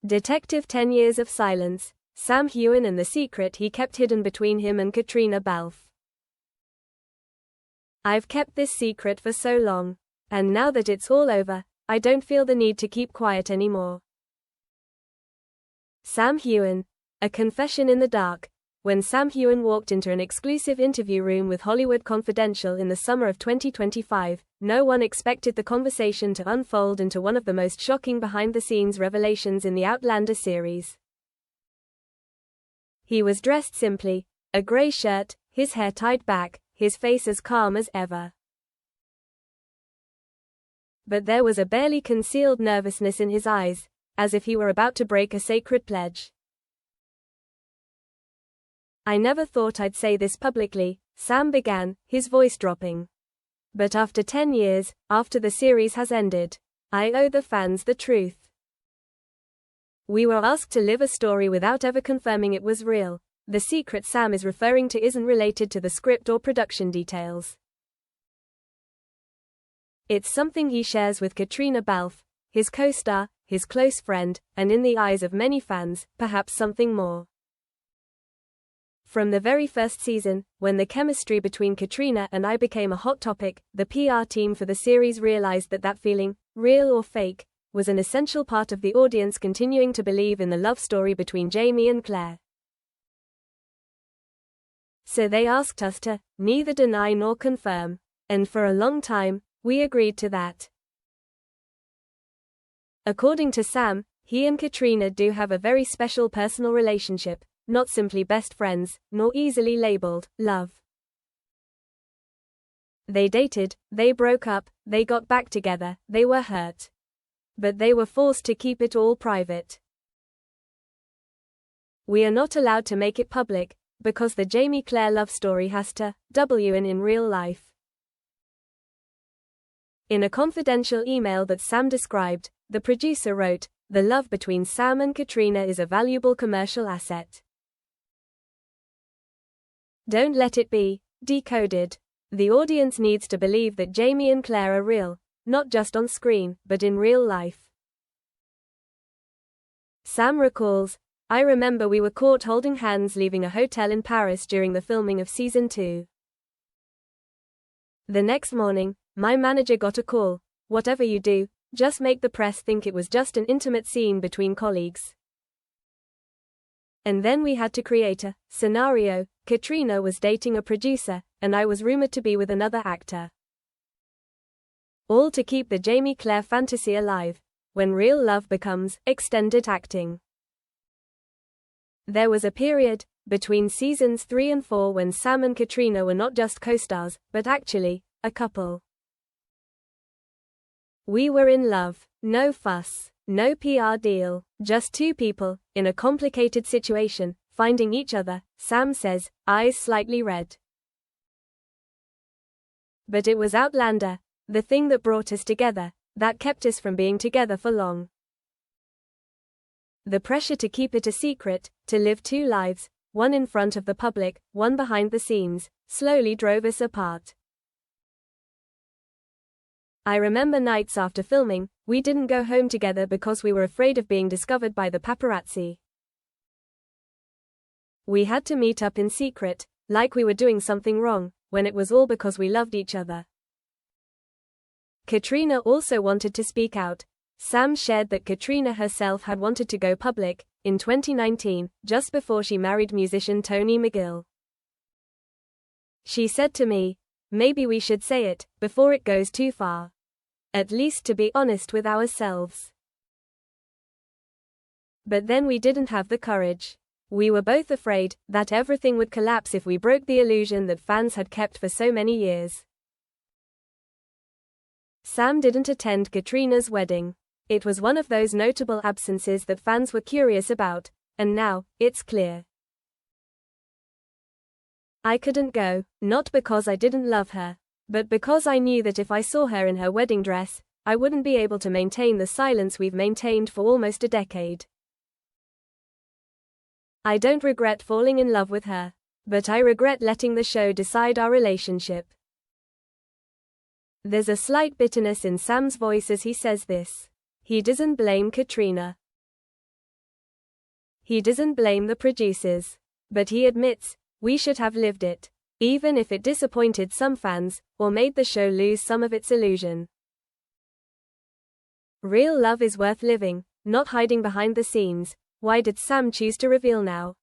Detective 10 Years of Silence, Sam Heughan and the secret he kept hidden between him and Caitriona Balfe. I've kept this secret for so long. And now that it's all over, I don't feel the need to keep quiet anymore. Sam Heughan. A confession in the dark. When Sam Heughan walked into an exclusive interview room with Hollywood Confidential in the summer of 2025, no one expected the conversation to unfold into one of the most shocking behind-the-scenes revelations in the Outlander series. He was dressed simply, a grey shirt, his hair tied back, his face as calm as ever. But there was a barely concealed nervousness in his eyes, as if he were about to break a sacred pledge. "I never thought I'd say this publicly," Sam began, his voice dropping. "But after 10 years, after the series has ended, I owe the fans the truth. We were asked to live a story without ever confirming it was real. The secret Sam is referring to isn't related to the script or production details. It's something he shares with Caitriona Balfe, his co-star, his close friend, and in the eyes of many fans, perhaps something more. From the very first season, when the chemistry between Caitriona and I became a hot topic, the PR team for the series realized that feeling, real or fake, was an essential part of the audience continuing to believe in the love story between Jamie and Claire. So they asked us to neither deny nor confirm. And for a long time, we agreed to that." According to Sam, he and Caitriona do have a very special personal relationship, not simply best friends, nor easily labeled love. They dated, they broke up, they got back together, they were hurt. But they were forced to keep it all private. "We are not allowed to make it public, because the Jamie-Claire love story has to in real life." In a confidential email that Sam described, the producer wrote, "The love between Sam and Caitriona is a valuable commercial asset. Don't let it be decoded. The audience needs to believe that Jamie and Claire are real, not just on screen, but in real life." Sam recalls, "I remember we were caught holding hands leaving a hotel in Paris during the filming of season 2. The next morning, my manager got a call. Whatever you do, just make the press think it was just an intimate scene between colleagues." And then we had to create a scenario. Caitriona was dating a producer, and I was rumored to be with another actor. All to keep the Jamie-Claire fantasy alive, when real love becomes extended acting. There was a period, between seasons 3 and 4 when Sam and Caitriona were not just co-stars, but actually, a couple. "We were in love, no fuss, no PR deal, just two people, in a complicated situation, finding each other," Sam says, eyes slightly red. "But it was Outlander, the thing that brought us together, that kept us from being together for long. The pressure to keep it a secret, to live two lives, one in front of the public, one behind the scenes, slowly drove us apart. I remember nights after filming, we didn't go home together because we were afraid of being discovered by the paparazzi. We had to meet up in secret, like we were doing something wrong, when it was all because we loved each other." Caitriona also wanted to speak out. Sam shared that Caitriona herself had wanted to go public, in 2019, just before she married musician Tony McGill. "She said to me, maybe we should say it, before it goes too far. At least to be honest with ourselves. But then we didn't have the courage. We were both afraid that everything would collapse if we broke the illusion that fans had kept for so many years." Sam didn't attend Caitriona's wedding. It was one of those notable absences that fans were curious about, and now, it's clear. "I couldn't go, not because I didn't love her, but because I knew that if I saw her in her wedding dress, I wouldn't be able to maintain the silence we've maintained for almost a decade. I don't regret falling in love with her, but I regret letting the show decide our relationship." There's a slight bitterness in Sam's voice as he says this. He doesn't blame Caitriona. He doesn't blame the producers. But he admits, we should have lived it. Even if it disappointed some fans, or made the show lose some of its illusion. Real love is worth living, not hiding behind the scenes. Why did Sam choose to reveal now?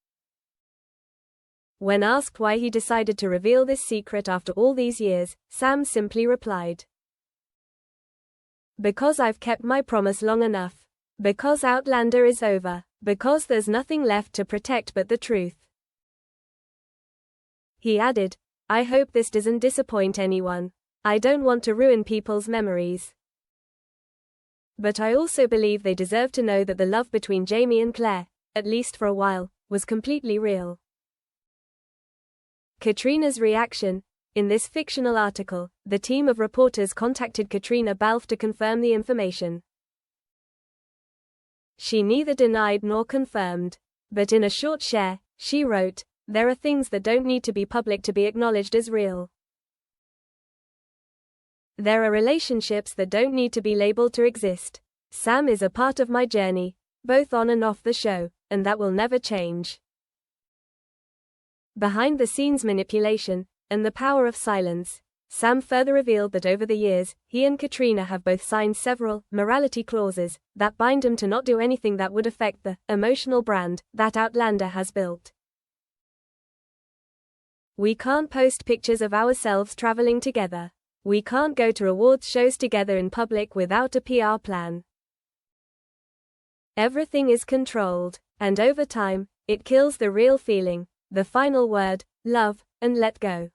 When asked why he decided to reveal this secret after all these years, Sam simply replied, "Because I've kept my promise long enough. Because Outlander is over. Because there's nothing left to protect but the truth." He added, "I hope this doesn't disappoint anyone. I don't want to ruin people's memories. But I also believe they deserve to know that the love between Jamie and Claire, at least for a while, was completely real." Caitriona's reaction. In this fictional article, the team of reporters contacted Caitriona Balfe to confirm the information. She neither denied nor confirmed. But in a short share, she wrote, "There are things that don't need to be public to be acknowledged as real. There are relationships that don't need to be labeled to exist. Sam is a part of my journey, both on and off the show, and that will never change." Behind the scenes manipulation, and the power of silence, Sam further revealed that over the years, he and Caitriona have both signed several morality clauses that bind them to not do anything that would affect the emotional brand that Outlander has built. "We can't post pictures of ourselves traveling together. We can't go to awards shows together in public without a PR plan. Everything is controlled, and over time, it kills the real feeling, the final word, love, and let go."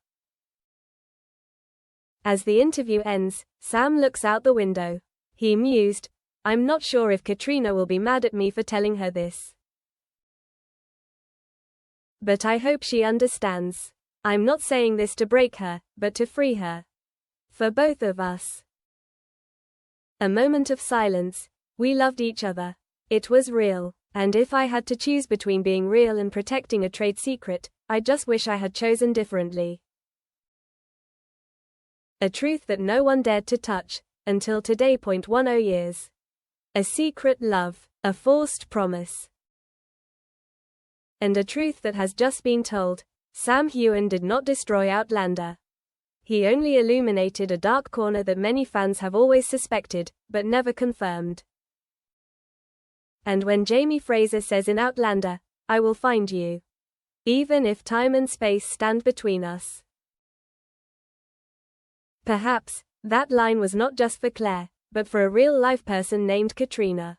As the interview ends, Sam looks out the window. He mused, "I'm not sure if Caitriona will be mad at me for telling her this. But I hope she understands. I'm not saying this to break her, but to free her. For both of us." A moment of silence. "We loved each other. It was real. And if I had to choose between being real and protecting a trade secret, I just wish I had chosen differently. A truth that no one dared to touch, until today. 10 years. A secret love, a forced promise. And a truth that has just been told. Sam Heughan did not destroy Outlander. He only illuminated a dark corner that many fans have always suspected, but never confirmed. And when Jamie Fraser says in Outlander, "I will find you. Even if time and space stand between us." Perhaps, that line was not just for Claire, but for a real-life person named Caitriona.